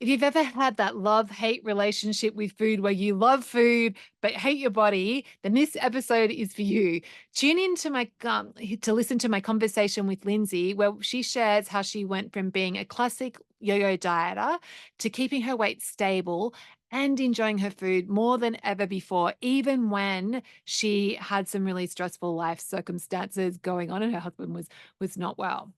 If you've ever had that love-hate relationship with food where you love food but hate your body, then this episode is for you. Tune in to to listen to my conversation with Lindsay, where she shares how she went from being a classic yo-yo dieter to keeping her weight stable and enjoying her food more than ever before, even when she had some really stressful life circumstances going on and her husband was not well.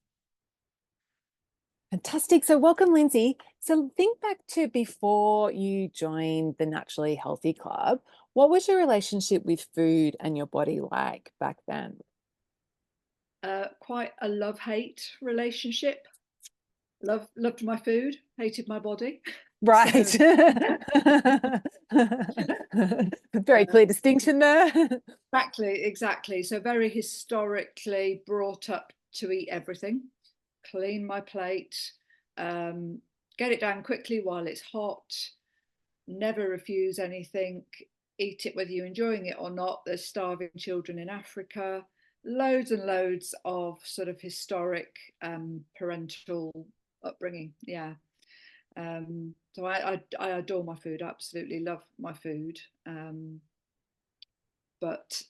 Fantastic. So welcome, Lindsay. So think back to before you joined the Naturally Healthy Club. What was your relationship with food and your body like back then? Quite a love-hate relationship. Loved my food, hated my body. Right. So Very clear distinction there. exactly. So very historically brought up to eat everything, clean my plate, um, get it down quickly while it's hot, never refuse anything, eat it whether you're enjoying it or not. There's starving children in Africa, loads and loads of sort of historic parental upbringing. Yeah. So I adore my food. I absolutely love my food. But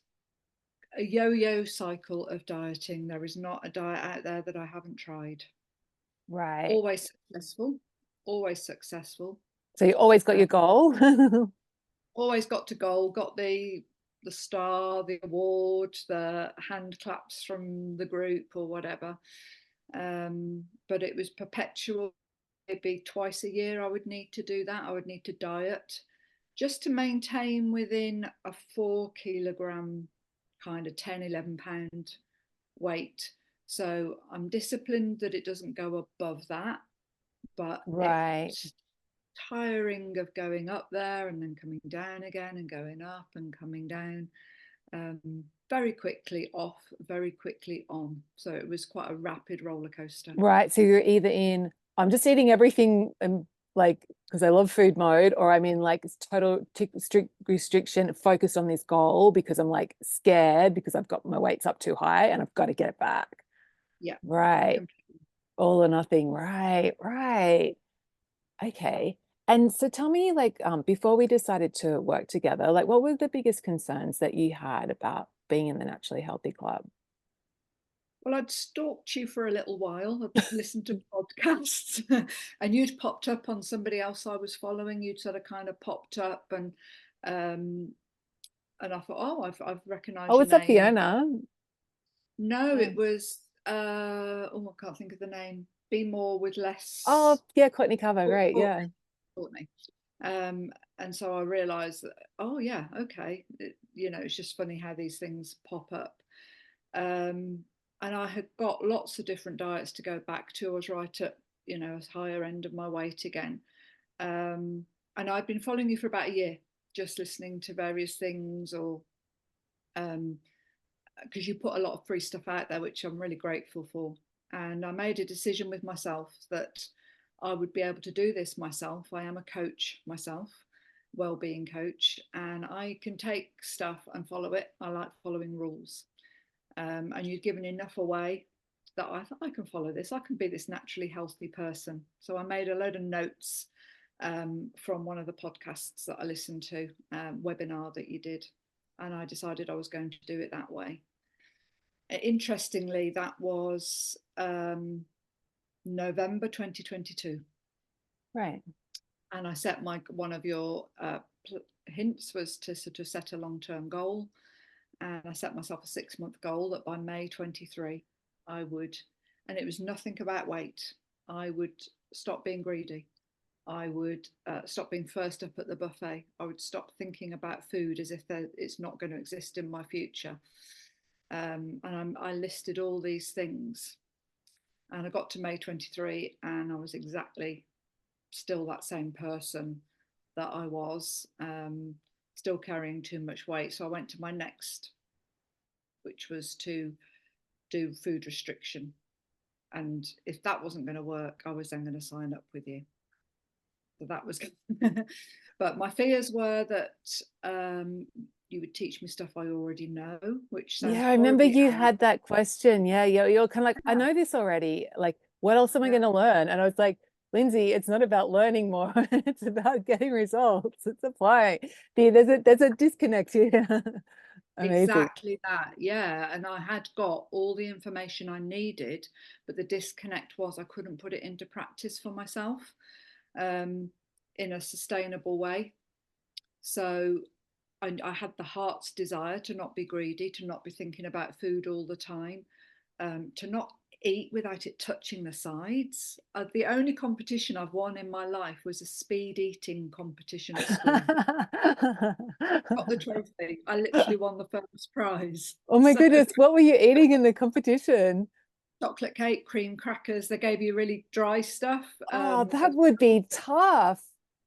a yo-yo cycle of dieting. There is not a diet out there that I haven't tried. Right. Always successful. Always successful. So you always got Uh, your goal. always got to goal. Got the star, the award, the hand claps from the group or whatever. But it was perpetual. Maybe twice a year I would need to do that. I would need to diet just to maintain within a 4 kilogram kind of 10, 11 pound weight. So I'm disciplined that it doesn't go above that, but Right. it's tiring of going up there and then coming down again and going up and coming down. Very quickly off, very quickly on. So it was quite a rapid roller coaster. Right. So you're either in, I'm just eating everything and like, because I love food mode, or I'm in like total strict restriction, focused on this goal because I'm like scared because I've got my weights up too high and I've got to get it back. Yeah, Right. completely. All or nothing. Right. Right. Okay. And so tell me, like, before we decided to work together, like, what were the biggest concerns that you had about being in the Naturally Healthy Club? Well, I'd stalked you for a little while. I'd listened to podcasts, and you'd popped up on somebody else I was following. You'd sort of kind of popped up, um, and I thought, oh, I've Oh, recognised your what's up, name. Fiona? No, Yeah. it was oh, I can't think of the name. Be more with Oh, less. yeah, Courtney Cover. Great. Courtney, Yeah. Courtney. And so I realised that, oh yeah, okay. It's just funny how these things pop up. Um, and I had got lots of different diets to go back to. I was right at, a higher end of my weight again. Um, and I'd been following you for about a year, just listening to various things, or um, because you put a lot of free stuff out there, which I'm really grateful for. And I made a decision with myself that I would be able to do this myself. I am a coach myself, well-being coach, and I can take stuff and follow it. I like following rules. And you've given enough away that I thought I can follow this. I can be this naturally healthy person. So I made a load of notes from one of the podcasts that I listened to, webinar that you did, and I decided I was going to do it that way. Interestingly, that was November 2022, Right. and I set one of your hints was to sort of set a long-term goal, and I set myself a 6-month goal that by May 23 I would, and it was nothing about weight. I would stop being greedy. I would stop being first up at the buffet. I would stop thinking about food as if it's not going to exist in my future. And I listed all these things, and I got to May 23 and I was exactly still that same person that I was, still carrying too much weight. So I went to my next, which was to do food restriction. And if that wasn't going to work, I was then going to sign up with you. So that was, but my fears were that you would teach me stuff I already know, which sounds Yeah, I remember horribly you arrogant. had that question. Yeah, you're kind of like, I Yeah, know this already. Like, what else am I yeah, going to learn? And I was like, Lindsay, it's not about learning more. It's about getting results. It's applying. There's a disconnect here. Amazing. Exactly that, yeah. And I had got all the information I needed, but the disconnect was I couldn't put it into practice for myself um, in a sustainable way. So I had the heart's desire to not be greedy, to not be thinking about food all the time, to not eat without it touching the sides. The only competition I've won in my life was a speed eating competition at school. Got the trophy. I literally won the first prize. Oh my So goodness, what were you eating in the competition? chocolate cake, cream crackers. They gave you really dry stuff. Oh, that would be tough.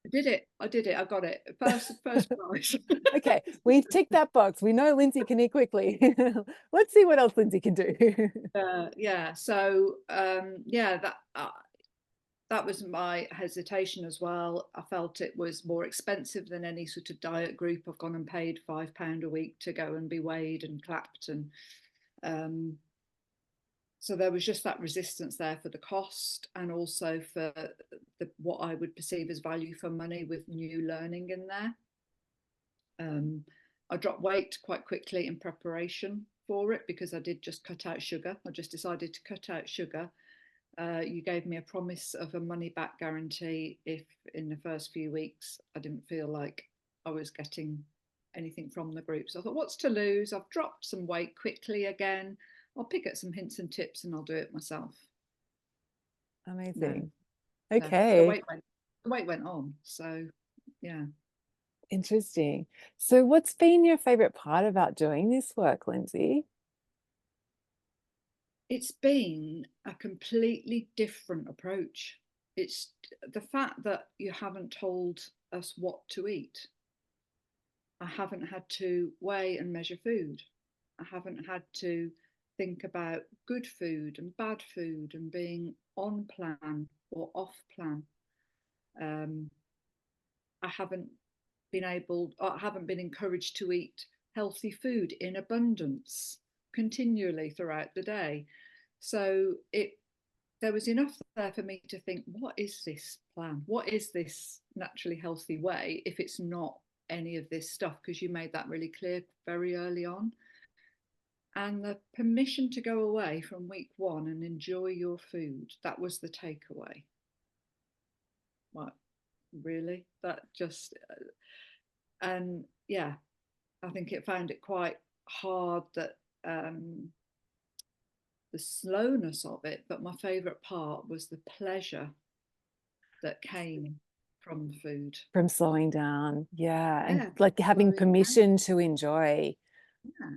I did it. I did it. I got it. First prize. Okay, we've ticked that box. We know Lindsay can eat quickly. Let's see what else Lindsay can do. Yeah. So yeah, that was my hesitation as well. I felt it was more expensive than any sort of diet group. I've gone and paid £5 a week to go and be weighed and clapped, and so there was just that resistance there for the cost, and also for what I would perceive as value for money with new learning in there. I dropped weight quite quickly in preparation for it because I did just cut out sugar. I just decided to cut out sugar. You gave me a promise of a money back guarantee if in the first few weeks I didn't feel like I was getting anything from the group. So I thought, what's to lose? I've dropped some weight quickly again. I'll pick up some hints and tips and I'll do it myself. Amazing. Yeah. Okay. But the weight went on. So yeah. Interesting. So what's been your favorite part about doing this work, Lindsay? It's been a completely different approach. It's the fact that you haven't told us what to eat. I haven't had to weigh and measure food. I haven't had to think about good food and bad food and being on plan or off plan. I haven't been encouraged to eat healthy food in abundance continually throughout the day. So there was enough there for me to think, what is this plan? What is this naturally healthy way if it's not any of this stuff? Because you made that really clear very early on. And the permission to go away from week one and enjoy your food, that was the takeaway. What, really? That just, and yeah, I think it found it quite hard that the slowness of it, but my favourite part was the pleasure that came from food. From slowing down. Yeah. And Yeah, like having slowing down. permission to enjoy. Yeah,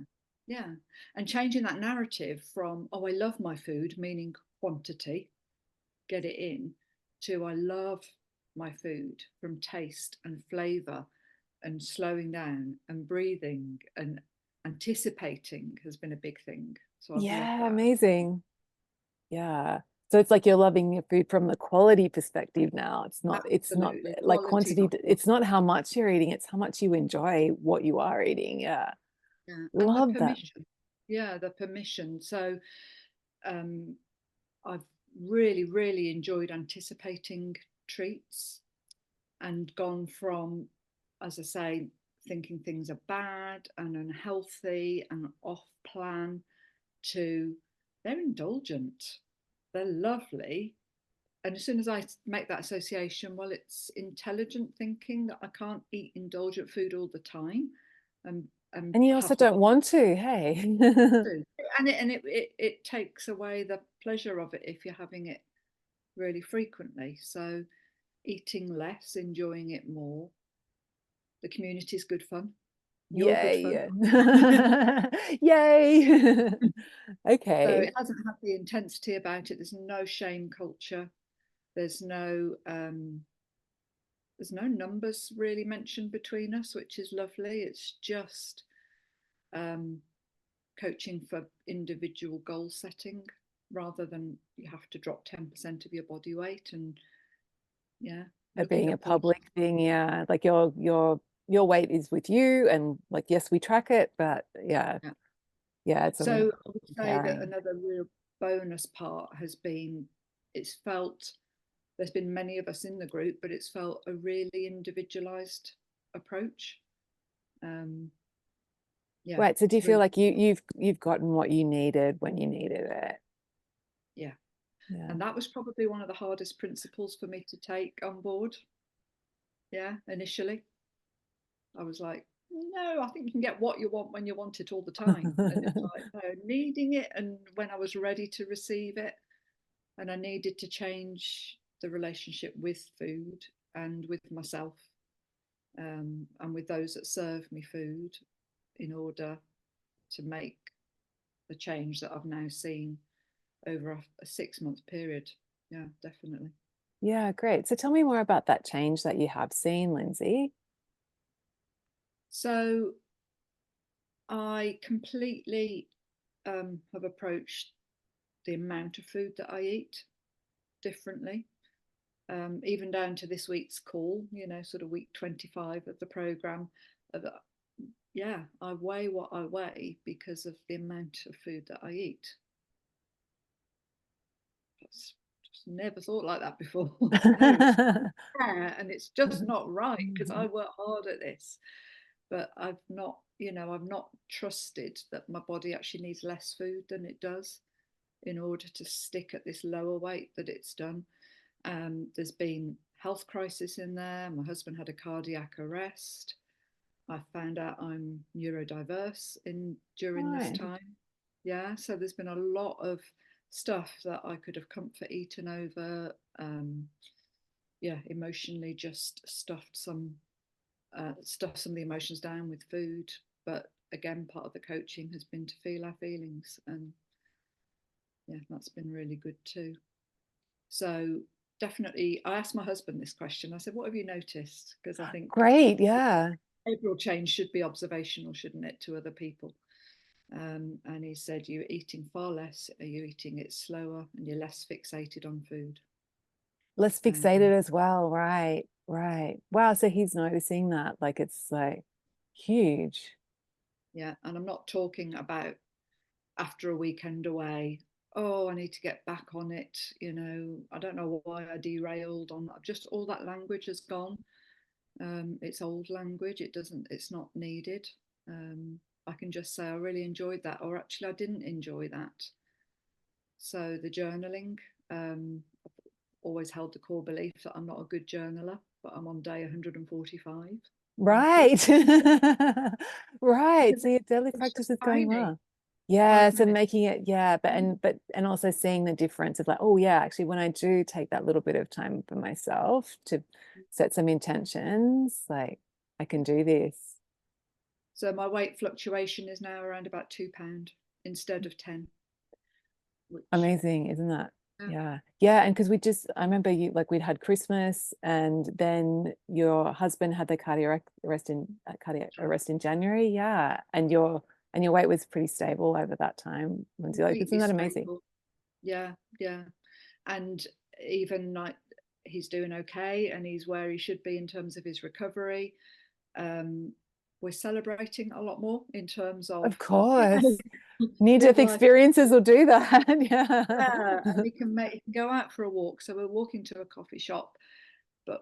yeah. And changing that narrative from, oh, I love my food, meaning quantity, get it in, to I love my food from taste and flavour, and slowing down and breathing and anticipating has been a big thing. So I've loved Yeah, that. amazing. Yeah. So it's like you're loving your food from the quality perspective now. It's not Absolutely. like Quality, quantity. not It's quantity. not how much you're eating, it's how much you enjoy what you are eating. Yeah. Yeah. And the Love that. permission. Yeah, the permission. So um, I've really enjoyed anticipating treats and gone from, as I say, thinking things are bad and unhealthy and off plan to they're indulgent, they're lovely. And as soon as I make that association, well, it's intelligent thinking that I can't eat indulgent food all the time and And you also have the don't want to, hey. food. And it takes away the pleasure of it if you're having it really frequently. So eating less, enjoying it more. The community is good fun. You're good fun. Yay. Yay. So Okay. it hasn't had the intensity about it. There's no shame culture. There's no numbers really mentioned between us, which is lovely. It's just coaching for individual goal setting rather than you have to drop 10% of your body weight. And yeah, looking Being a at body. public thing, yeah. Like your weight is with you, and like yes, we track it, but yeah. Yeah. Yeah, it's So I would say that empowering. another real bonus part has been it's felt there's been many of us in the group, but it's felt a really individualized approach. Yeah. Right. So do you feel Really, like you've gotten what you needed when you needed it? yeah. Yeah. And that was probably one of the hardest principles for me to take on board. Yeah, initially. I was like, no, I think you can get what you want when you want it all the time. And it's like, no, needing it and when I was ready to receive it. And I needed to change the relationship with food and with myself, and with those that serve me food, in order to make the change that I've now seen over a 6 month period. Yeah, definitely. Yeah, great. So tell me more about that change that you have seen, Lindsay. So I completely have approached the amount of food that I eat differently, even down to this week's call, sort of week 25 of the program. Yeah, I weigh what I weigh because of the amount of food that I eat. That's just never thought like that before. No, it's fair and it's just not right because I work hard at this. But I've not trusted that my body actually needs less food than it does in order to stick at this lower weight that it's done. There's been health crisis in there. My husband had a cardiac arrest. I found out I'm neurodiverse during this Right. time. Yeah, so there's been a lot of stuff that I could have comfort eaten over. Yeah, emotionally just stuffed some of the emotions down with food. But again, part of the coaching has been to feel our feelings, and yeah, that's been really good too. So definitely, I asked my husband this question. I said, "What have you noticed?" Because I think Great. Yeah. behavioural change should be observational, shouldn't it, to other people? And he said, "You're eating far less. Are you eating it slower, and you're less fixated on food?" Less fixated as well. Right. Right. Wow. So he's noticing that. Like it's like huge. Yeah, and I'm not talking about after a weekend away. Oh, I need to get back on it. I don't know why I derailed on that. Just all that language has gone. It's old language. It's not needed. I can just say I really enjoyed that, or actually I didn't enjoy that. So the journaling, I've always held the core belief that I'm not a good journaler, but I'm on day 145. Right. Right. Because So your daily it's practice just is going tiny, well. Yeah. five So minutes. making it, yeah, and also seeing the difference of like, oh yeah, actually when I do take that little bit of time for myself to set some intentions, like I can do this. So my weight fluctuation is now around about £2 instead of 10, which Amazing, isn't that? yeah, Yeah. Yeah. And because I remember you, like we'd had Christmas and then your husband had the cardiac arrest in January. Yeah. And your weight was pretty stable over that time. Lindsay, like, isn't completely that amazing? stable. Yeah, yeah. And even like he's doing okay and he's where he should be in terms of his recovery. Um, we're celebrating a lot more in terms of Of course. Near-death midlife. experiences will do that. Yeah, and Yeah. he can go out for a walk. So we're walking to a coffee shop, but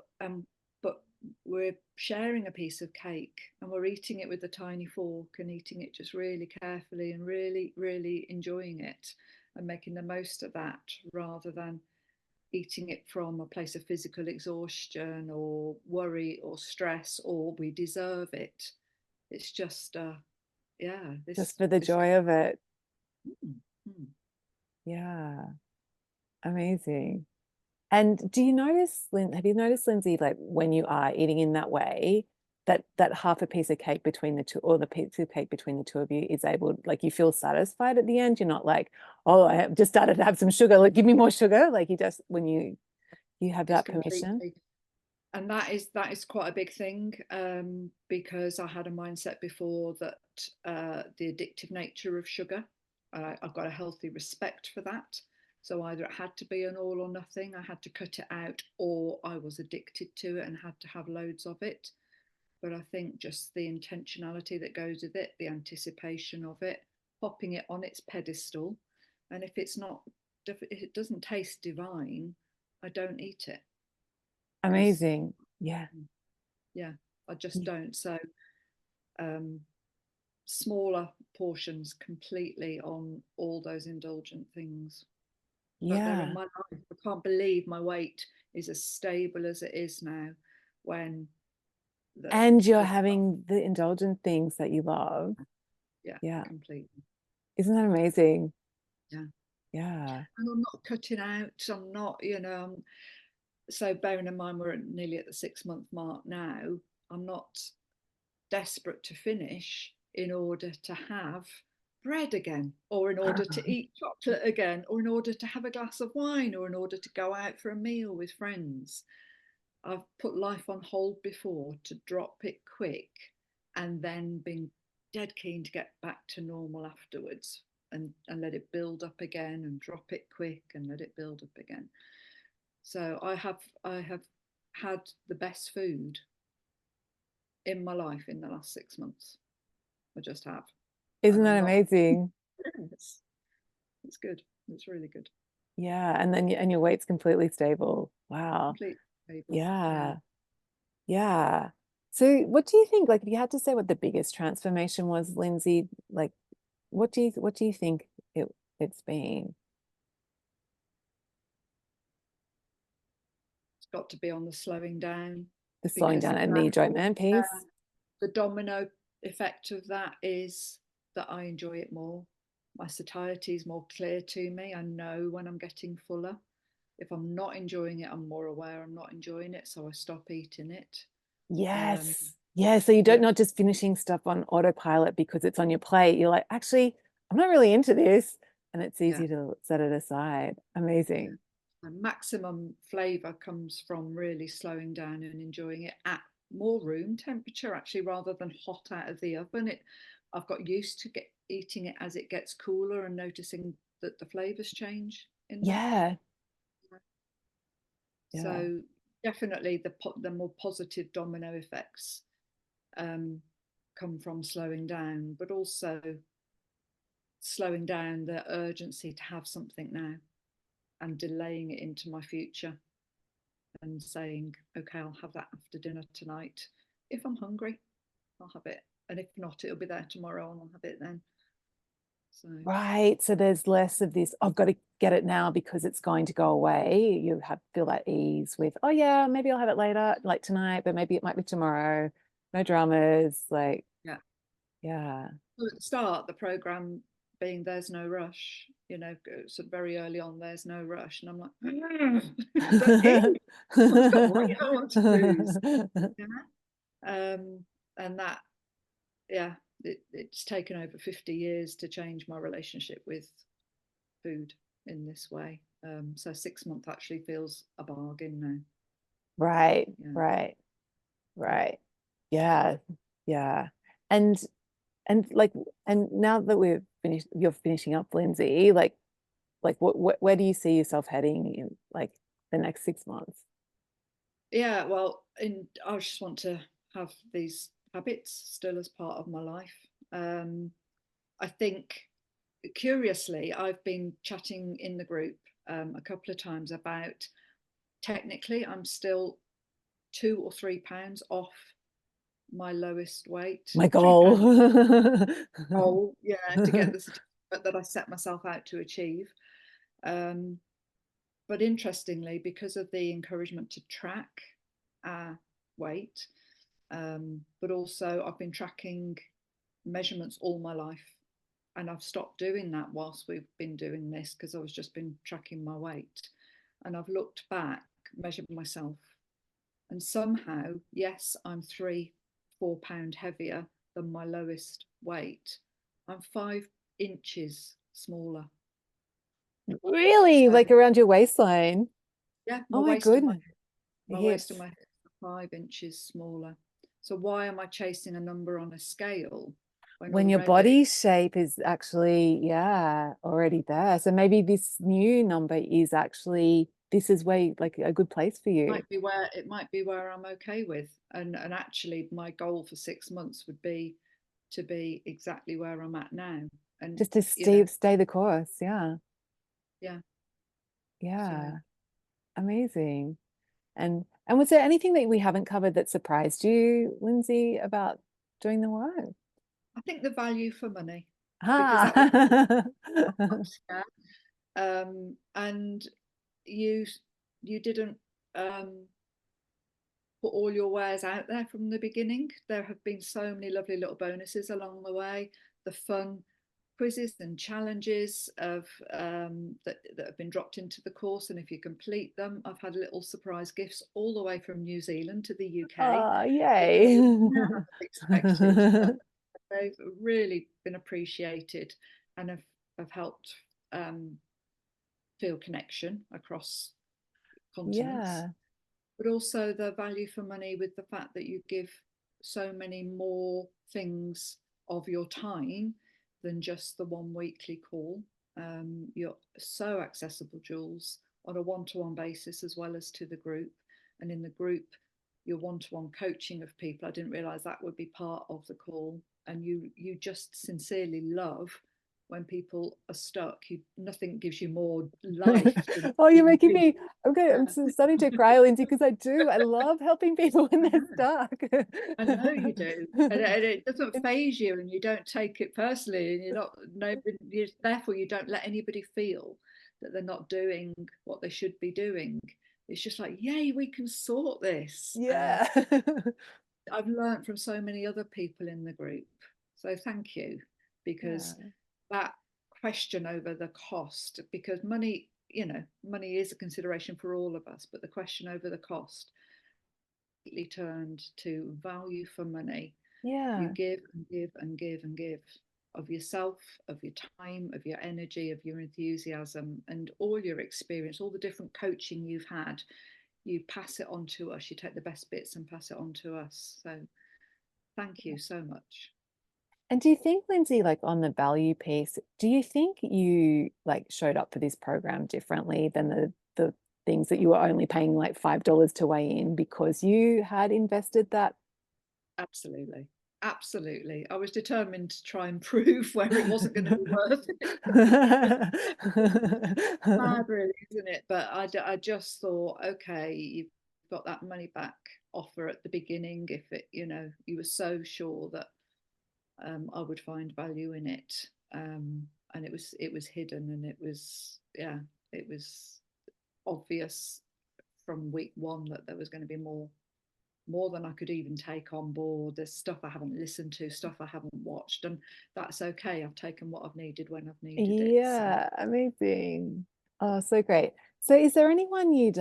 we're sharing a piece of cake and we're eating it with a tiny fork and eating it just really carefully and really, really enjoying it and making the most of that rather than eating it from a place of physical exhaustion or worry or stress or we deserve it. It's just yeah, Just for the this joy of it. mm, mm. Yeah. Amazing. And do you notice, have you noticed, Lindsay, like when you are eating in that way, that half a piece of cake between the two, or the piece of cake between the two of you is able, like you feel satisfied at the end? You're not like, oh, I have just started to have some sugar, like give me more sugar. Like you just, when you have It's that permission. completely, and that is quite a big thing, because I had a mindset before that the addictive nature of sugar, I've got a healthy respect for that. So either it had to be an all or nothing, I had to cut it out, or I was addicted to it and had to have loads of it. But I think just the intentionality that goes with it, the anticipation of it, popping it on its pedestal, and if it doesn't taste divine, I don't eat it. Amazing. Yeah. yeah, I just don't. So um, smaller portions completely on all those indulgent things. But they're in Yeah. my life. I can't believe my weight is as stable as it is now when And you're the having the indulgent things that you love. yeah, Yeah. completely. Isn't that amazing? Yeah. Yeah. And I'm not cutting out. I'm not, so bearing in mind we're nearly at the 6 month mark now, I'm not desperate to finish in order to have bread again, or in order to eat chocolate again, or in order to have a glass of wine, or in order to go out for a meal with friends. I've put life on hold before to drop it quick and then been dead keen to get back to normal afterwards, and let it build up again and drop it quick and let it build up again. So I have had the best food in my life in the last 6 months. I just have. Isn't And I'm that not, amazing? it's good. It's really good. Yeah. And then and your weight's completely stable. Wow. Complete stable. Yeah. Yeah. Yeah. So what do you think, like if you had to say what the biggest transformation was, Lindsay, like what do you think it's been? It's got to be on the slowing down, The slowing because down and the enjoyment piece? the domino effect of that is that I enjoy it more. My satiety is more clear to me. I know when I'm getting fuller. If I'm not enjoying it, I'm more aware I'm not enjoying it, so I stop eating it. Um, Yes. Yeah. So you yeah, don't not just finishing stuff on autopilot because it's on your plate. You're like, actually, I'm not really into this. And it's yeah, easy to set it aside. yeah. Amazing. And maximum flavour comes from really slowing down and enjoying it at more room temperature, actually, rather than hot out of the oven. I've got used to eating it as it gets cooler and noticing that the flavours change in there. Yeah. Yeah. So definitely the more positive domino effects um, come from slowing down, but also slowing down the urgency to have something now and delaying it into my future and saying, okay, I'll have that after dinner tonight. If I'm hungry, I'll have it. And if not, it'll be there tomorrow and I'll have it then. So, Right. So there's less of this, I've got to get it now because it's going to go away. You have feel that ease with, oh yeah, maybe I'll have it later, like tonight, but maybe it might be tomorrow. No dramas. Like, yeah. yeah. So at the start, the program being there's no rush, sort of very early on, there's no rush. And I'm like, but I've got weight I want to lose. Yeah. And that, yeah, it's taken over 50 years to change my relationship with food in this way. So 6 months actually feels a bargain now. Right, Yeah. right, right. Yeah, yeah. And and like and now that you're finishing up, Lindsay, like what where do you see yourself heading in like the next 6 months? Yeah. Well, I just want to have these habits still as part of my life. I think, curiously, I've been chatting in the group a couple of times about, technically I'm still 2 or 3 pounds off my lowest weight. My 3 pounds goal. goal, yeah, to get the certificate that I set myself out to achieve. Um, but interestingly, because of the encouragement to track our weight, but also I've been tracking measurements all my life, and I've stopped doing that whilst we've been doing this because I was just been tracking my weight, and I've looked back, measured myself, and somehow, yes, I'm 3 4 pound heavier than my lowest weight. I'm 5 inches smaller. Really? So Like around your waistline? yeah, Oh my goodness. my waist Hips. and my hips are 5 inches smaller. So why am I chasing a number on a scale when When your already body shape is actually, yeah, already there. So maybe this new number is actually, this is where like a good place for you. might be where I'm okay with. And actually my goal for 6 months would be to be exactly where I'm at now. And Just to stay the course. Yeah. yeah. So Yeah. Amazing. And was there anything that we haven't covered that surprised you, Lindsay, about doing the work? I think the value for money, because that was Ah. yeah. And you you didn't put all your wares out there from the beginning. There have been so many lovely little bonuses along the way. The fun quizzes and challenges of that have been dropped into the course, and if you complete them, I've had little surprise gifts all the way from New Zealand to the UK, Oh, which I yay. would never have expected. They've really been appreciated and have helped feel connection across continents, Yeah. but also the value for money with the fact that you give so many more things of your time than just the one weekly call. You're so accessible, Jules, on a one-to-one basis as well as to the group. And in the group, your one-to-one coaching of people, I didn't realize that would be part of the call. And you just sincerely love when people are stuck. Nothing gives you more life than Oh, you're seeing making people. me, okay, I'm starting to cry, Lindsay, because I do. I love helping people when they're stuck. I know you do, and it doesn't phase you, and you don't take it personally, and you're not nobody. Therefore, you don't let anybody feel that they're not doing what they should be doing. It's just like, yay, we can sort this. And Yeah. I've learned from so many other people in the group, so thank you, Yeah. because that question over the cost, because money, money is a consideration for all of us, but the question over the cost turned to value for money. You Yeah. give and give and give and give of yourself, of your time, of your energy, of your enthusiasm, and all your experience, all the different coaching you've had. You pass it on to us. You take the best bits and pass it on to us. So thank you so much. And do you think, Lindsay, like on the value piece, do you think you like showed up for this program differently than the things that you were only paying like $5 to weigh in because you had invested that? Absolutely. Absolutely. I was determined to try and prove where it wasn't going to be worth it. Mad, really, isn't it? But I just thought, okay, you've got that money back offer at the beginning. If it, you were so sure that I would find value in it, and it was hidden, and it was obvious from week one that there was going to be more than I could even take on board. There's stuff I haven't listened to, stuff I haven't watched, and that's okay. I've taken what I've needed when I've needed it. So Yeah, amazing. Oh, so great. So is there anyone you'd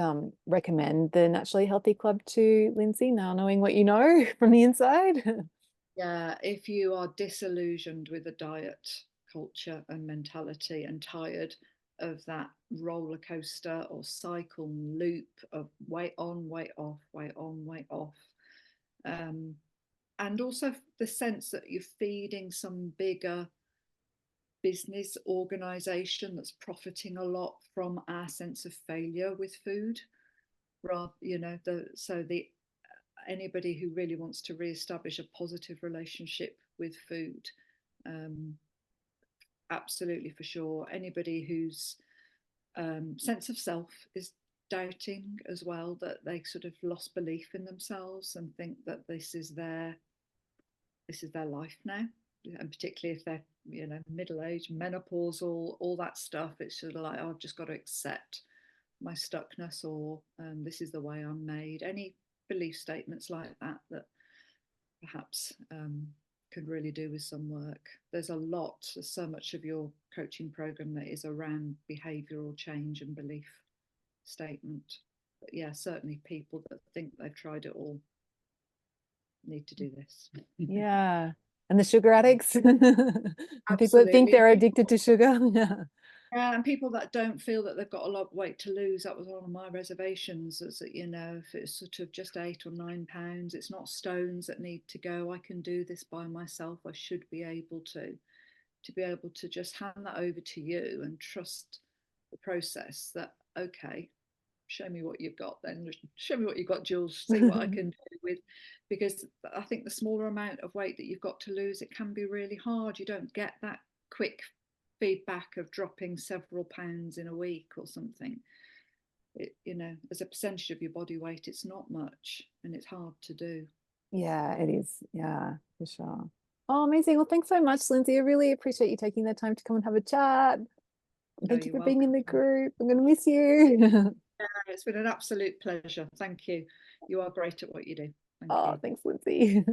recommend the Naturally Healthy Club to, Lindsay, now knowing what you know from the inside? yeah, if you are disillusioned with the diet culture and mentality and tired of that roller coaster or cycle loop of weight on, weight off, weight on, weight off, um, and also the sense that you're feeding some bigger business organization that's profiting a lot from our sense of failure with food, rather, the anybody who really wants to re-establish a positive relationship with food, um, absolutely, for sure. Anybody whose sense of self is doubting as well, that they sort of lost belief in themselves and think that this is their life now, and particularly if they're middle-aged, menopausal, all that stuff. It's sort of like, oh, I've just got to accept my stuckness, or this is the way I'm made. Any belief statements like that perhaps could really do with some work. There's so much of your coaching program that is around behavioural change and belief statement. But yeah, certainly people that think they've tried it all need to do this. Yeah. And the sugar addicts and people that think Absolutely. And they're people, addicted to sugar. Yeah. yeah, and people that don't feel that they've got a lot of weight to lose. That was one of my reservations. Is that, if it's sort of just £8 or £9, it's not stones that need to go. I can do this by myself. I should be able to be able to just hand that over to you and trust the process. That, okay, show me what you've got, then show me what you've got, Jules, see what I can do with, because I think the smaller amount of weight that you've got to lose, it can be really hard. You don't get that quick feedback of dropping several pounds in a week or something. as a percentage of your body weight, it's not much, and it's hard to do. Yeah, it is. Yeah, for sure. Oh, amazing. Well, thanks so much, Lindsay. I really appreciate you taking the time to come and have a chat. No, Thank you you're for being in welcome. the group. I'm going to miss you. It's been an absolute pleasure. Thank you. You are great at what you do. Thank Oh, you. thanks, Lindsay.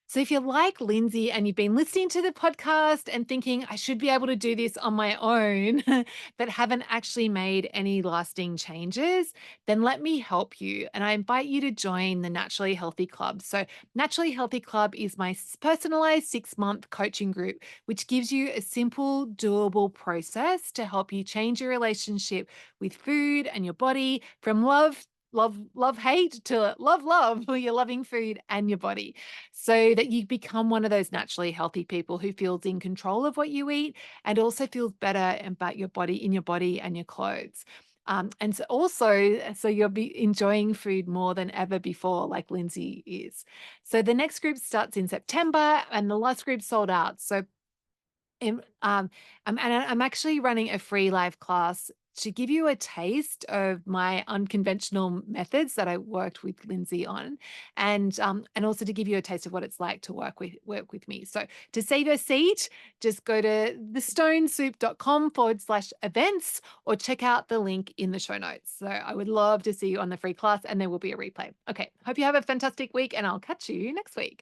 So if you're like Lindsay and you've been listening to the podcast and thinking, I should be able to do this on my own, but haven't actually made any lasting changes, then let me help you. And I invite you to join the Naturally Healthy Club. So Naturally Healthy Club is my personalized 6-month coaching group, which gives you a simple, doable process to help you change your relationship with food and your body from love, hate to love, where you're loving food and your body, so that you become one of those naturally healthy people who feels in control of what you eat and also feels better about your body, in your body and your clothes. And so also, so you'll be enjoying food more than ever before, like Lindsay is. So the next group starts in September and the last group sold out. So I'm actually running a free live class to give you a taste of my unconventional methods that I worked with Lindsay on, and also to give you a taste of what it's like to work with me. So to save a seat, just go to thestonesoup.com/events or check out the link in the show notes. So I would love to see you on the free class, and there will be a replay. Okay, hope you have a fantastic week, and I'll catch you next week.